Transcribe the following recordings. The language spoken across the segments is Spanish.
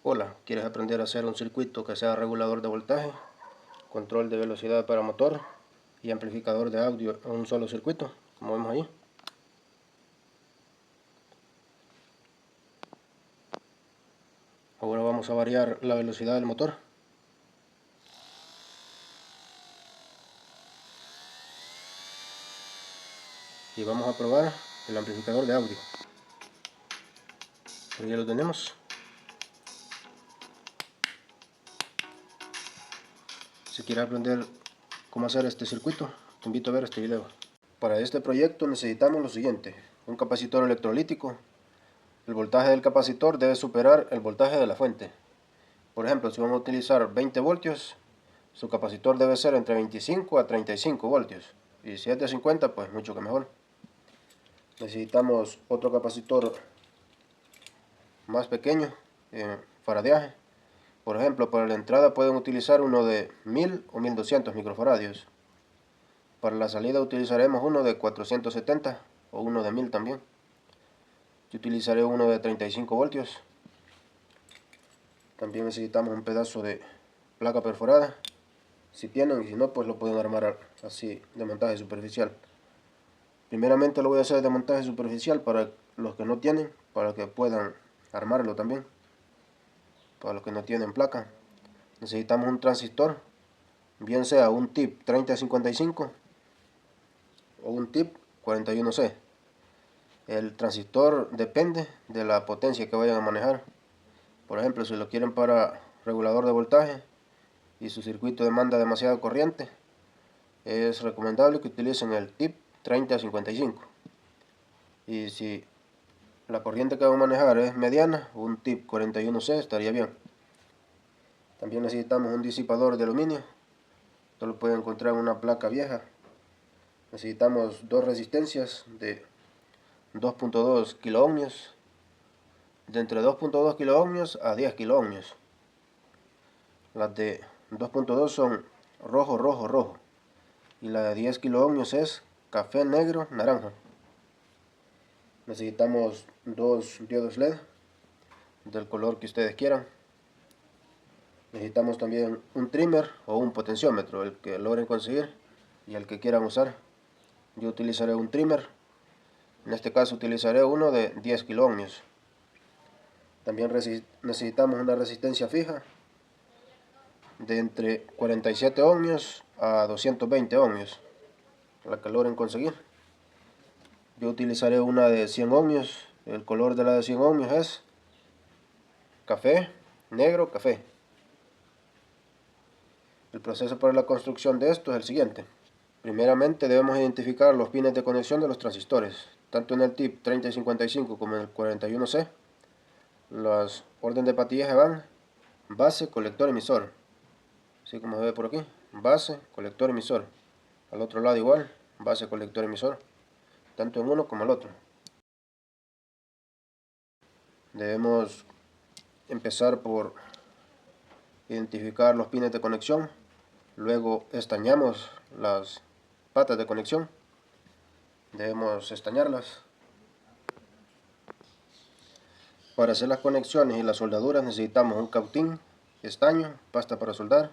Hola, ¿quieres aprender a hacer un circuito que sea regulador de voltaje, control de velocidad para motor y amplificador de audio en un solo circuito, como vemos ahí? Ahora vamos a variar la velocidad del motor. Y vamos a probar el amplificador de audio. Pero ya lo tenemos. Si quieres aprender cómo hacer este circuito, te invito a ver este video. Para este proyecto necesitamos lo siguiente: un capacitor electrolítico. El voltaje del capacitor debe superar el voltaje de la fuente. Por ejemplo, si vamos a utilizar 20 voltios, su capacitor debe ser entre 25 a 35 voltios. Y si es de 50, pues mucho que mejor. Necesitamos otro capacitor más pequeño, faradeaje. Por ejemplo, para la entrada pueden utilizar uno de 1000 o 1200 microfaradios. Para la salida utilizaremos uno de 470 o uno de 1000 también. Yo utilizaré uno de 35 voltios. También necesitamos un pedazo de placa perforada. Si tienen, y si no, pues lo pueden armar así de montaje superficial. Primeramente lo voy a hacer de montaje superficial para los que no tienen, para que puedan armarlo también. Para los que no tienen placa, necesitamos un transistor, bien sea un tip 3055 o un tip 41C. El transistor depende de la potencia que vayan a manejar. Por ejemplo, si lo quieren para regulador de voltaje y su circuito demanda demasiada corriente, es recomendable que utilicen el tip 3055. Y si la corriente que van a manejar es mediana, un tip 41C estaría bien. También necesitamos un disipador de aluminio. Esto lo pueden encontrar en una placa vieja. Necesitamos dos resistencias de 2.2 kiloohmios, de entre 2.2 kiloohmios a 10 kiloohmios. Las de 2.2 son rojo, rojo, rojo, y la de 10 kiloohmios es café, negro, naranja. Necesitamos dos diodos LED del color que ustedes quieran. Necesitamos también un trimmer o un potenciómetro, el que logren conseguir y el que quieran usar. Yo utilizaré un trimmer. En este caso utilizaré uno de 10 kiloohmios. También necesitamos una resistencia fija de entre 47 ohmios a 220 ohmios, la que logren conseguir. Yo utilizaré una de 100 ohmios. El color de la de 100 ohmios es café, negro, café. El proceso para la construcción de esto es el siguiente. Primeramente debemos identificar los pines de conexión de los transistores, tanto en el tip 3055 como en el 41C. Las órdenes de patillaje van base, colector, emisor, así como se ve por aquí: base, colector, emisor. Al otro lado igual, base, colector, emisor, tanto en uno como el otro. Debemos empezar por identificar los pines de conexión, luego estañamos las patas de conexión. Debemos estañarlas. Para hacer las conexiones y las soldaduras necesitamos un cautín, estaño, pasta para soldar,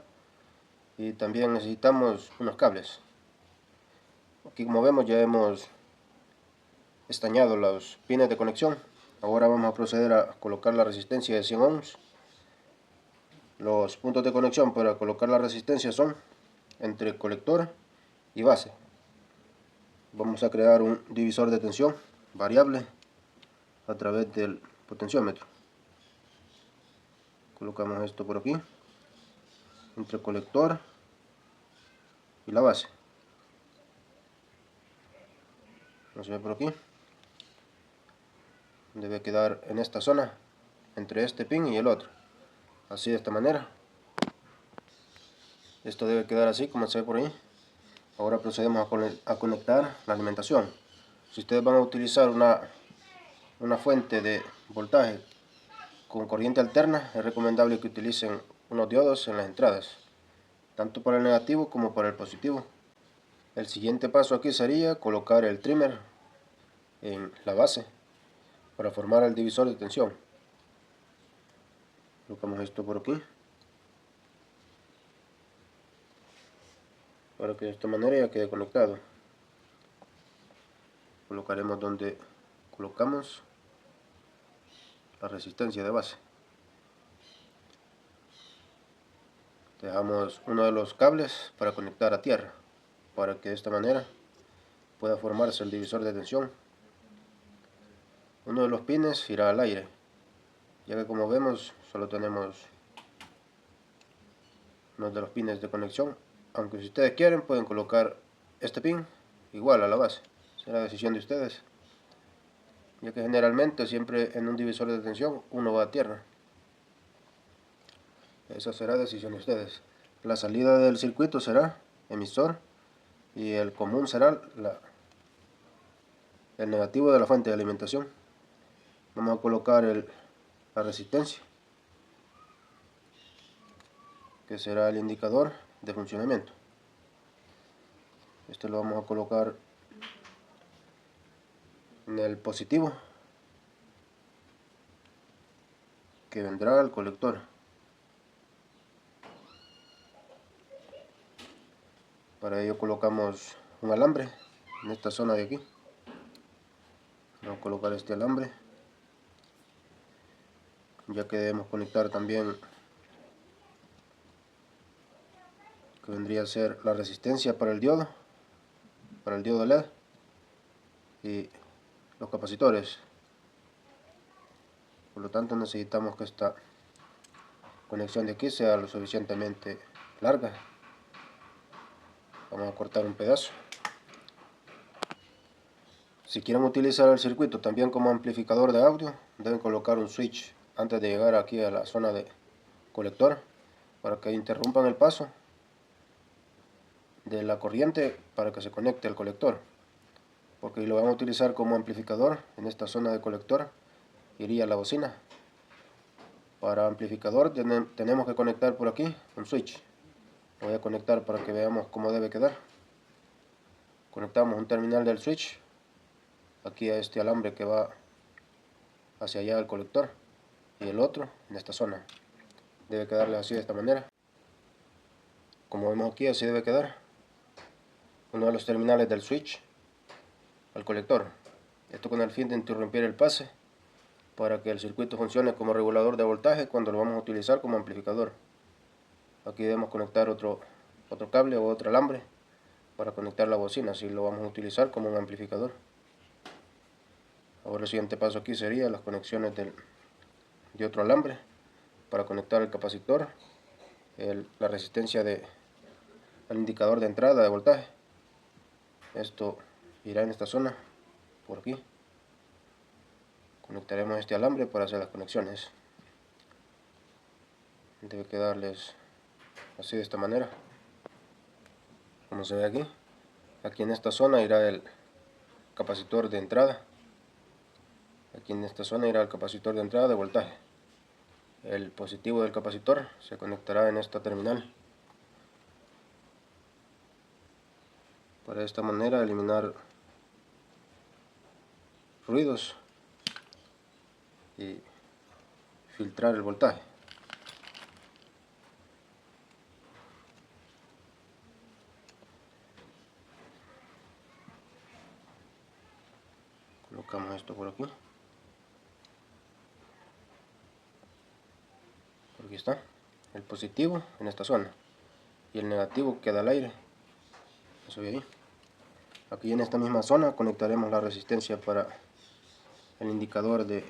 y también necesitamos unos cables. Aquí, como vemos, ya hemos estañado los pines de conexión. Ahora vamos a proceder a colocar la resistencia de 100 ohms. Los puntos de conexión para colocar la resistencia son entre colector y base. Vamos a crear un divisor de tensión variable a través del potenciómetro. Colocamos esto por aquí, entre colector y la base. Vamos a ver por aquí. Debe quedar en esta zona, entre este pin y el otro. Así, de esta manera. Esto debe quedar así como se ve por ahí. Ahora procedemos a conectar la alimentación. Si ustedes van a utilizar una fuente de voltaje con corriente alterna, es recomendable que utilicen unos diodos en las entradas, tanto para el negativo como para el positivo. El siguiente paso aquí sería colocar el trimmer en la base para formar el divisor de tensión. Colocamos esto por aquí, para que de esta manera ya quede conectado. Colocaremos donde colocamos la resistencia de base. Dejamos uno de los cables para conectar a tierra, para que de esta manera pueda formarse el divisor de tensión. Uno de los pines irá al aire, ya que como vemos solo tenemos uno de los pines de conexión, aunque si ustedes quieren pueden colocar este pin igual a la base, será decisión de ustedes, ya que generalmente siempre en un divisor de tensión uno va a tierra. Esa será decisión de ustedes. La salida del circuito será emisor y el común será el negativo de la fuente de alimentación. Vamos a colocar la resistencia, que será el indicador de funcionamiento. Este lo vamos a colocar en el positivo, que vendrá al colector. Para ello colocamos un alambre en esta zona de aquí. Vamos a colocar este alambre, ya que debemos conectar también, que vendría a ser la resistencia para el diodo LED y los capacitores. Por lo tanto necesitamos que esta conexión de aquí sea lo suficientemente larga. Vamos a cortar un pedazo. Si quieren utilizar el circuito también como amplificador de audio, deben colocar un switch antes de llegar aquí a la zona de colector, para que interrumpan el paso de la corriente para que se conecte al colector, porque si lo van a utilizar como amplificador en esta zona de colector iría la bocina. Para amplificador tenemos que conectar por aquí un switch. Lo voy a conectar para que veamos cómo debe quedar. Conectamos un terminal del switch aquí a este alambre que va hacia allá al colector, y el otro en esta zona. Debe quedarle así, de esta manera. Como vemos aquí, así debe quedar uno de los terminales del switch al colector. Esto con el fin de interrumpir el pase, para que el circuito funcione como regulador de voltaje cuando lo vamos a utilizar como amplificador. Aquí debemos conectar otro cable o otro alambre para conectar la bocina si lo vamos a utilizar como un amplificador. Ahora el siguiente paso aquí sería las conexiones de otro alambre para conectar el capacitor, la resistencia al indicador de entrada de voltaje. Esto irá en esta zona, por aquí. Conectaremos este alambre para hacer las conexiones. Debe quedarles así, de esta manera, como se ve aquí. Aquí en esta zona irá el capacitor de entrada. Aquí en esta zona irá el capacitor de entrada de voltaje. El positivo del capacitor se conectará en esta terminal, para de esta manera eliminar ruidos y filtrar el voltaje. Colocamos esto por aquí. Por aquí está el positivo en esta zona y el negativo queda al aire. Eso de ahí. Aquí en esta misma zona conectaremos la resistencia para el indicador de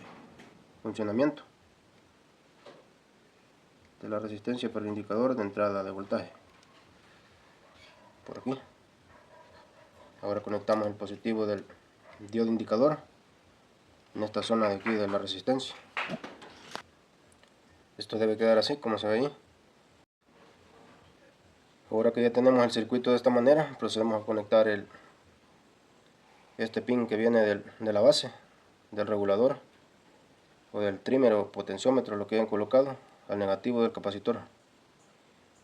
funcionamiento, de la resistencia para el indicador de entrada de voltaje, por aquí. Ahora conectamos el positivo del diodo indicador en esta zona de aquí de la resistencia. Esto debe quedar así como se ve ahí. Ahora que ya tenemos el circuito de esta manera, procedemos a conectar este pin que viene de la base del regulador o del trimmer o potenciómetro, lo que hayan colocado, al negativo del capacitor.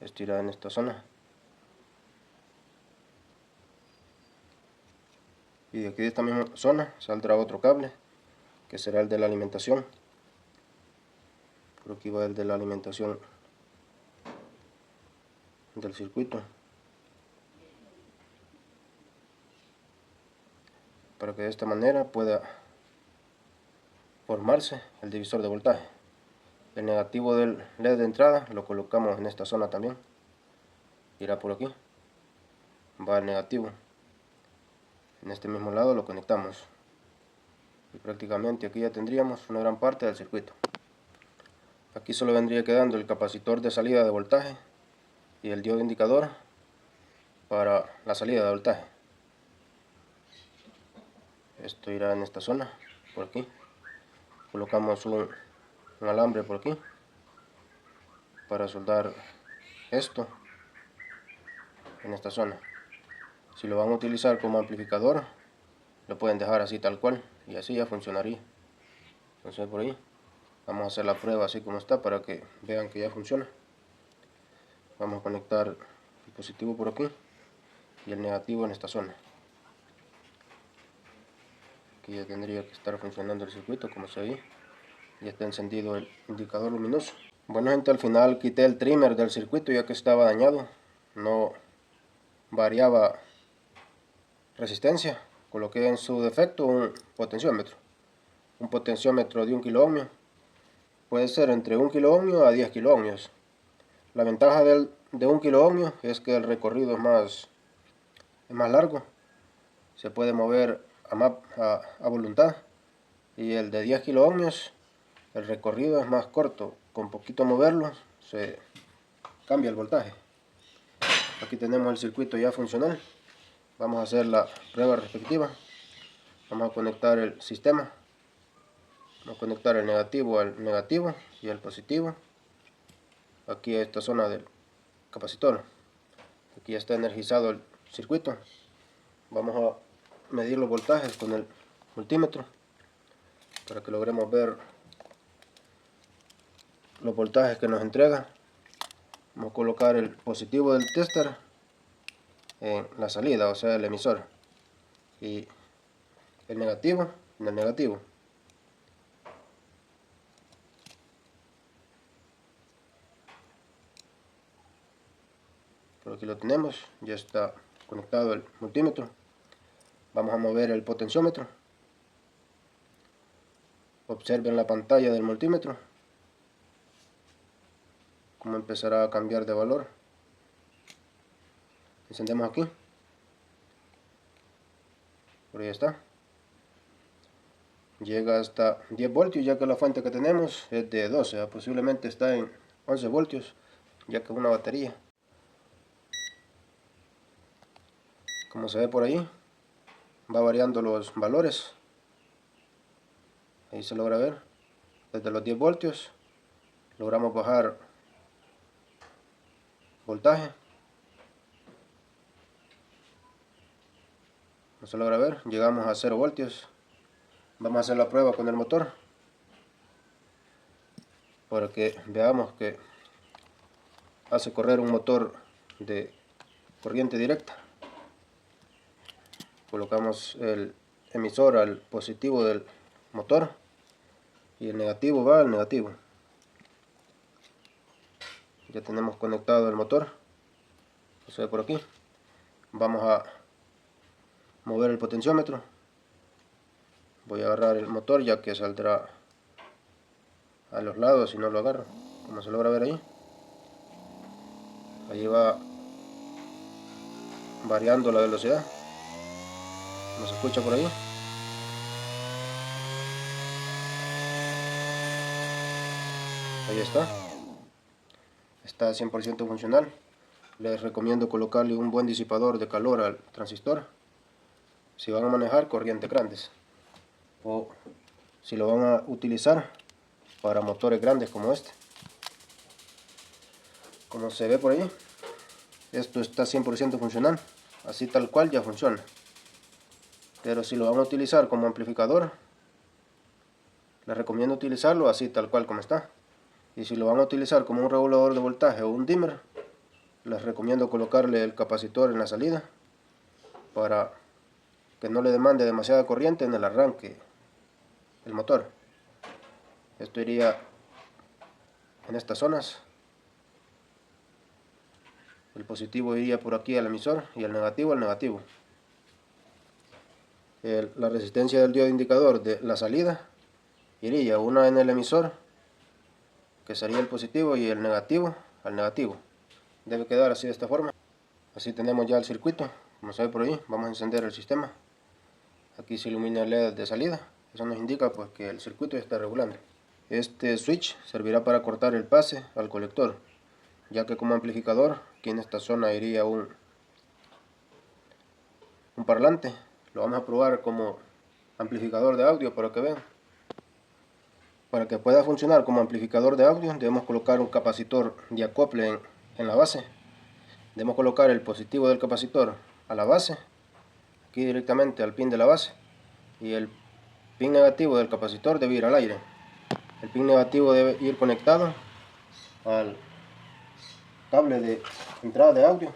Esto irá en esta zona. Y de aquí de esta misma zona saldrá otro cable, que será el de la alimentación. Por aquí va el de la alimentación del circuito, para que de esta manera pueda formarse el divisor de voltaje. El negativo del LED de entrada lo colocamos en esta zona también. Irá por aquí, va el negativo. En este mismo lado lo conectamos y prácticamente aquí ya tendríamos una gran parte del circuito. Aquí solo vendría quedando el capacitor de salida de voltaje y el diodo indicador para la salida de voltaje. Esto irá en esta zona, por aquí. Colocamos un alambre por aquí para soldar esto en esta zona. Si lo van a utilizar como amplificador, lo pueden dejar así tal cual y así ya funcionaría. Entonces por ahí vamos a hacer la prueba así como está para que vean que ya funciona. Vamos a conectar el positivo por aquí y el negativo en esta zona. Aquí ya tendría que estar funcionando el circuito como se ve. Ya está encendido el indicador luminoso. Bueno gente, al final quité el trimmer del circuito ya que estaba dañado. No variaba resistencia. Coloqué en su defecto un potenciómetro. Un potenciómetro de 1 kilo ohmio. Puede ser entre 1 kilo ohmio a 10 kilo ohmios. La ventaja de 1 kilo ohmio es que el recorrido es más largo. Se puede mover a voluntad. Y el de 10 kilo ohmios, el recorrido es más corto. Con poquito moverlo se cambia el voltaje. Aquí tenemos el circuito ya funcional. Vamos a hacer la prueba respectiva. Vamos a conectar el sistema. Vamos a conectar el negativo al negativo y el positivo. Aquí a esta zona del capacitor. Aquí ya está energizado el circuito. Vamos a medir los voltajes con el multímetro para que logremos ver los voltajes que nos entrega. Vamos a colocar el positivo del tester en la salida, o sea el emisor, y el negativo en el negativo. Por aquí lo tenemos, ya está conectado el multímetro. Vamos a mover el potenciómetro. Observen la pantalla del multímetro cómo empezará a cambiar de valor. Encendemos aquí. Por ahí está. Llega hasta 10 voltios ya que la fuente que tenemos es de 12, posiblemente está en 11 voltios ya que es una batería. Como se ve por ahí, va variando los valores. Ahí se logra ver. Desde los 10 voltios logramos bajar voltaje. No se logra ver. Llegamos a 0 voltios. Vamos a hacer la prueba con el motor para que veamos que hace correr un motor de corriente directa. Colocamos el emisor al positivo del motor y el negativo va al negativo. Ya tenemos conectado el motor, se ve por aquí. Vamos a mover el potenciómetro. Voy a agarrar el motor ya que saldrá a los lados si no lo agarro, como se logra ver ahí. Ahí va variando la velocidad, como se escucha por ahí. Ahí está. Está 100% funcional. Les recomiendo colocarle un buen disipador de calor al transistor si van a manejar corrientes grandes o si lo van a utilizar para motores grandes como este. Como se ve por ahí, esto está 100% funcional, así tal cual ya funciona. Pero si lo van a utilizar como amplificador, les recomiendo utilizarlo así tal cual como está. Y si lo van a utilizar como un regulador de voltaje o un dimmer, les recomiendo colocarle el capacitor en la salida para que no le demande demasiada corriente en el arranque el motor. Esto iría en estas zonas. El positivo iría por aquí al emisor y el negativo al negativo. La resistencia del diodo indicador de la salida iría una en el emisor, que sería el positivo, y el negativo al negativo. Debe quedar así de esta forma. Así tenemos ya el circuito, como se ve por ahí. Vamos a encender el sistema. Aquí se ilumina el LED de salida. Eso nos indica pues que el circuito ya está regulando. Este switch servirá para cortar el pase al colector, ya que como amplificador aquí en esta zona iría un parlante. Lo vamos a probar como amplificador de audio para que vean. Para que pueda funcionar como amplificador de audio debemos colocar un capacitor de acople en la base. Debemos colocar el positivo del capacitor a la base, aquí directamente al pin de la base, y el pin negativo del capacitor debe ir al aire. El pin negativo debe ir conectado al cable de entrada de audio,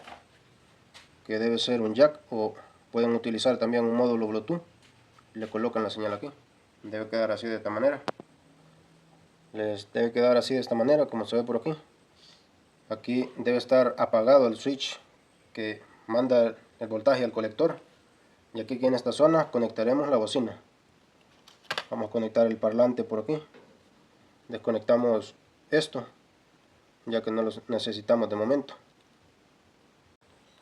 que debe ser un jack, o pueden utilizar también un módulo Bluetooth. Le colocan la señal aquí. Debe quedar así de esta manera. Les debe quedar así de esta manera, como se ve por aquí. Aquí debe estar apagado el switch que manda el voltaje al colector. Y aquí en esta zona conectaremos la bocina. Vamos a conectar el parlante por aquí. Desconectamos esto, ya que no lo necesitamos de momento.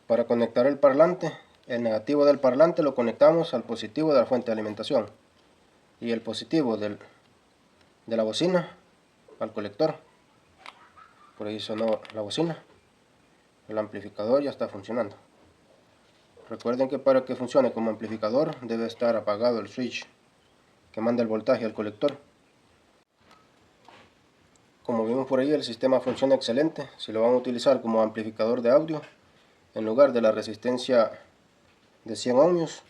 Para conectar el parlante, el negativo del parlante lo conectamos al positivo de la fuente de alimentación y el positivo de la bocina al colector. Por ahí sonó la bocina. El amplificador ya está funcionando. Recuerden que para que funcione como amplificador debe estar apagado el switch que manda el voltaje al colector. Como vimos por ahí, el sistema funciona excelente. Si lo van a utilizar como amplificador de audio, en lugar de la resistencia de 100 ohmios,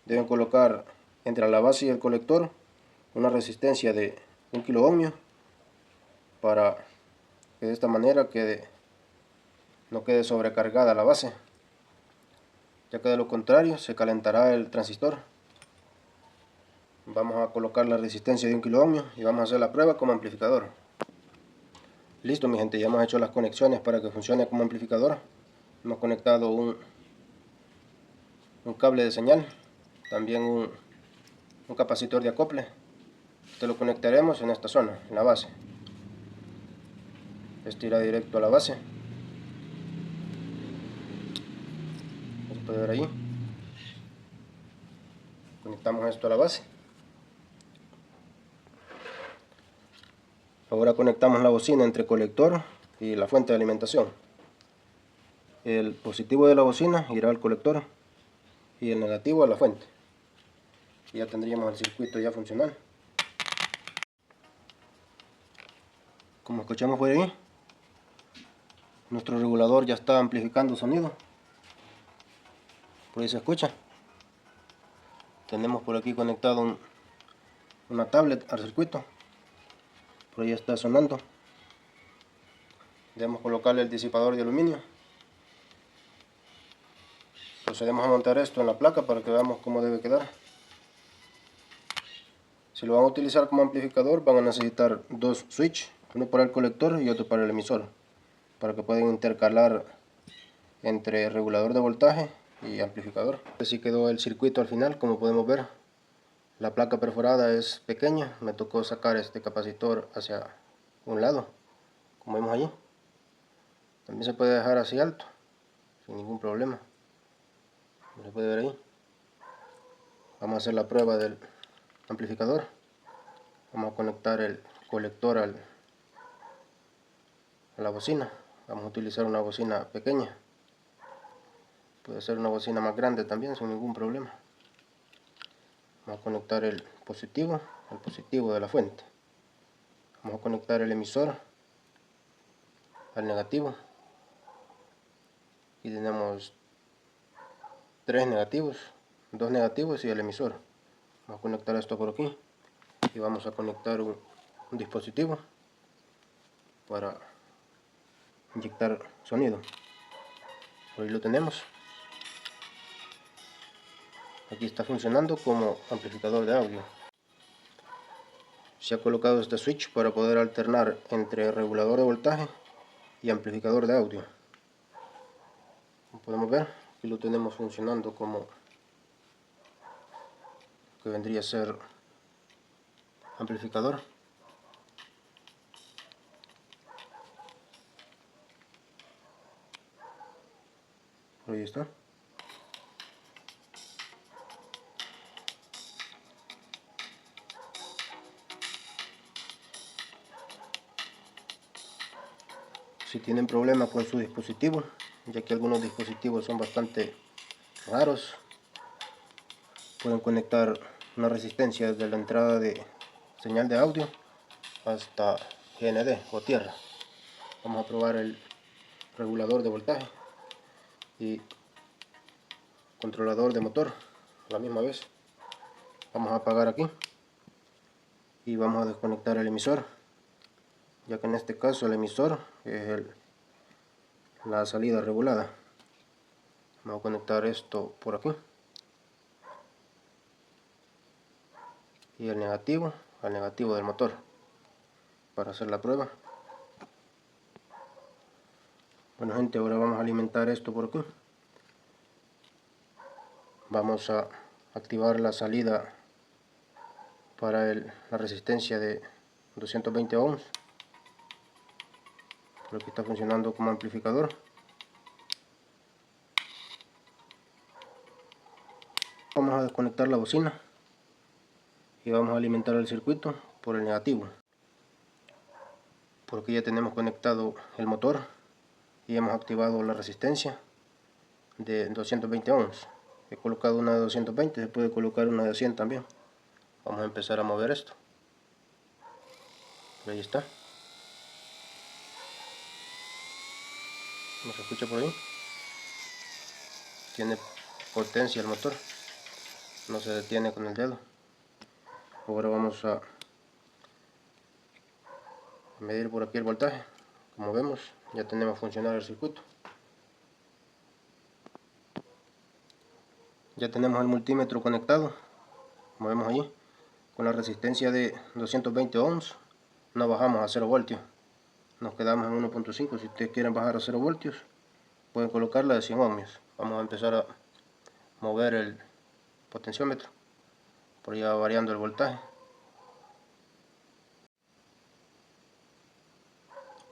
deben colocar entre la base y el colector una resistencia de 1 kilo ohmio, para que de esta manera no quede sobrecargada la base, ya que de lo contrario se calentará el transistor. Vamos a colocar la resistencia de 1 kilo ohmio y vamos a hacer la prueba como amplificador. Listo mi gente, ya hemos hecho las conexiones para que funcione como amplificador. Hemos conectado un cable de señal, también un capacitor de acople. Este lo conectaremos en esta zona, en la base. Este irá directo a la base. Se puede ver ahí. Conectamos esto a la base. Ahora conectamos la bocina entre colector y la fuente de alimentación. El positivo de la bocina irá al colector y el negativo a la fuente. Y ya tendríamos el circuito ya funcional. Como escuchamos por ahí, nuestro regulador ya está amplificando sonido. Por ahí se escucha. Tenemos por aquí conectado una tablet al circuito. Por ahí está sonando. Debemos colocarle el disipador de aluminio. Procedemos a montar esto en la placa para que veamos cómo debe quedar. Si lo van a utilizar como amplificador, van a necesitar dos switches, uno para el colector y otro para el emisor, para que puedan intercalar entre regulador de voltaje y amplificador. Así quedó el circuito al final. Como podemos ver, la placa perforada es pequeña. Me tocó sacar este capacitor hacia un lado, como vemos allí. También se puede dejar así alto, sin ningún problema. Como se puede ver ahí. Vamos a hacer la prueba del amplificador. Vamos a conectar el colector a la bocina. Vamos a utilizar una bocina pequeña. Puede ser una bocina más grande también, sin ningún problema. Vamos a conectar el positivo al positivo de la fuente. Vamos a conectar el emisor al negativo. Y tenemos 3 negativos, 2 negativos y el emisor. Vamos a conectar esto por aquí y vamos a conectar un dispositivo para inyectar sonido. Por ahí lo tenemos. Aquí está funcionando como amplificador de audio. se ha colocado este switch para poder alternar entre regulador de voltaje y amplificador de audio. Como podemos ver, aquí lo tenemos funcionando como que vendría a ser amplificador. Ahí está. Si tienen problemas con su dispositivo, ya que algunos dispositivos son bastante raros, pueden conectar una resistencia desde la entrada de señal de audio hasta GND o tierra. Vamos a probar el regulador de voltaje y controlador de motor a la misma vez. Vamos a apagar aquí y vamos a desconectar el emisor, ya que en este caso el emisor es la salida regulada. Vamos a conectar esto por aquí y el negativo al negativo del motor para hacer la prueba. Bueno gente, ahora vamos a alimentar esto por aquí. Vamos a activar la salida para la resistencia de 220 ohms. Por aquí está funcionando como amplificador. Vamos a desconectar la bocina y vamos a alimentar el circuito por el negativo. Por aquí ya tenemos conectado el motor y hemos activado la resistencia de 220 ohms. He colocado una de 220, se puede colocar una de 100 también. Vamos a empezar a mover esto. Ahí está. ¿No se escucha por ahí? Tiene potencia el motor. No se detiene con el dedo. Ahora vamos a medir por aquí el voltaje. Como vemos, ya tenemos funcionar el circuito. Ya tenemos el multímetro conectado, como vemos allí, con la resistencia de 220 ohms. No bajamos a 0 voltios, nos quedamos en 1.5. Si ustedes quieren bajar a 0 voltios, pueden colocarla de 100 ohmios. Vamos a empezar a mover el potenciómetro, por ahí va variando el voltaje.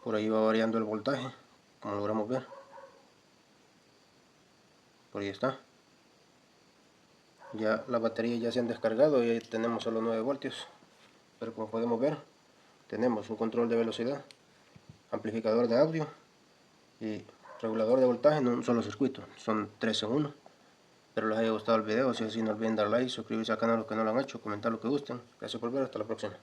Por ahí va variando el voltaje, como logramos ver. Por ahí está. Ya las baterías ya se han descargado y ahí tenemos solo 9 voltios. Pero como podemos ver, tenemos un control de velocidad, amplificador de audio y regulador de voltaje en un solo circuito. Son 3 en 1. Espero les haya gustado el video. Si es así, no olviden dar like, suscribirse al canal los que no lo han hecho, comentar lo que gusten. Gracias por ver, hasta la próxima.